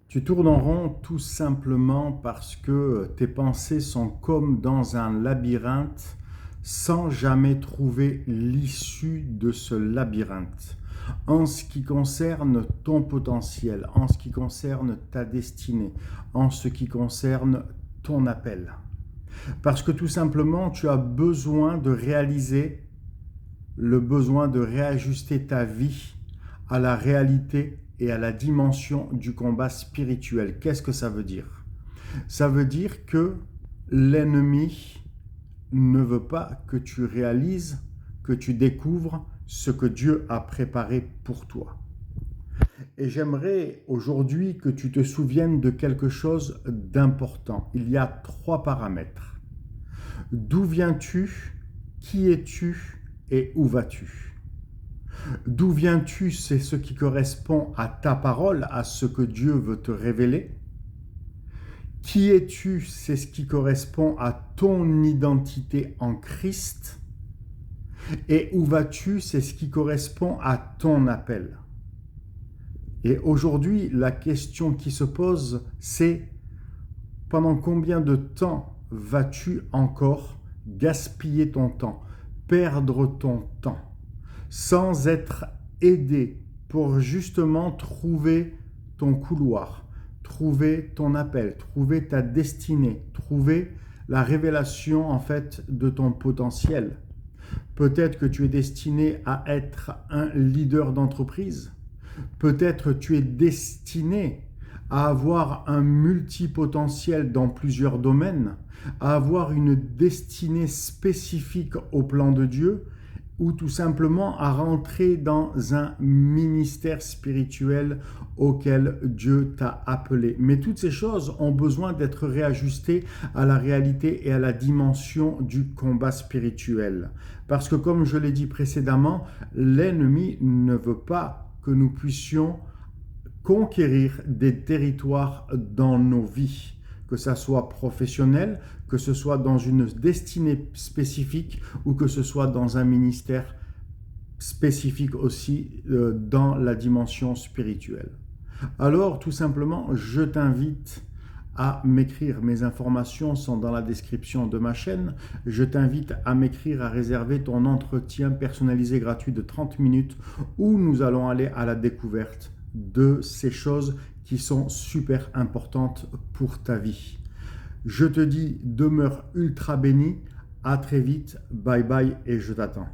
Tu tournes en rond tout simplement parce que tes pensées sont comme dans un labyrinthe sans jamais trouver l'issue de ce labyrinthe. En ce qui concerne ton potentiel, en ce qui concerne ta destinée, en ce qui concerne ton appel. Parce que tout simplement, tu as besoin de réaliser le besoin de réajuster ta vie à la réalité et à la dimension du combat spirituel. Qu'est-ce que ça veut dire? Ça veut dire que l'ennemi ne veut pas que tu réalises, que tu découvres ce que Dieu a préparé pour toi. Et j'aimerais aujourd'hui que tu te souviennes de quelque chose d'important. Il y a 3 paramètres. D'où viens-tu? Qui es-tu? Et où vas-tu? D'où viens-tu? C'est ce qui correspond à ta parole, à ce que Dieu veut te révéler. Qui es-tu? C'est ce qui correspond à ton identité en Christ. Et où vas-tu? C'est ce qui correspond à ton appel. Et aujourd'hui, la question qui se pose, c'est pendant combien de temps vas-tu encore gaspiller ton temps, perdre ton temps, sans être aidé pour justement trouver ton couloir, trouver ton appel, trouver ta destinée, trouver la révélation en fait de ton potentiel. Peut-être que tu es destiné à être un leader d'entreprise. Peut-être tu es destiné à avoir un multipotentiel dans plusieurs domaines, à avoir une destinée spécifique au plan de Dieu, ou tout simplement à rentrer dans un ministère spirituel auquel Dieu t'a appelé. Mais toutes ces choses ont besoin d'être réajustées à la réalité et à la dimension du combat spirituel. Parce que comme je l'ai dit précédemment, l'ennemi ne veut pas que nous puissions conquérir des territoires dans nos vies, que ce soit professionnel, que ce soit dans une destinée spécifique ou que ce soit dans un ministère spécifique aussi dans la dimension spirituelle. Alors, tout simplement, je t'invite à m'écrire. Mes informations sont dans la description de ma chaîne. Je t'invite à m'écrire, à réserver ton entretien personnalisé gratuit de 30 minutes où nous allons aller à la découverte de ces choses qui sont super importantes pour ta vie. Je te dis, demeure ultra béni. À très vite. Bye bye et je t'attends.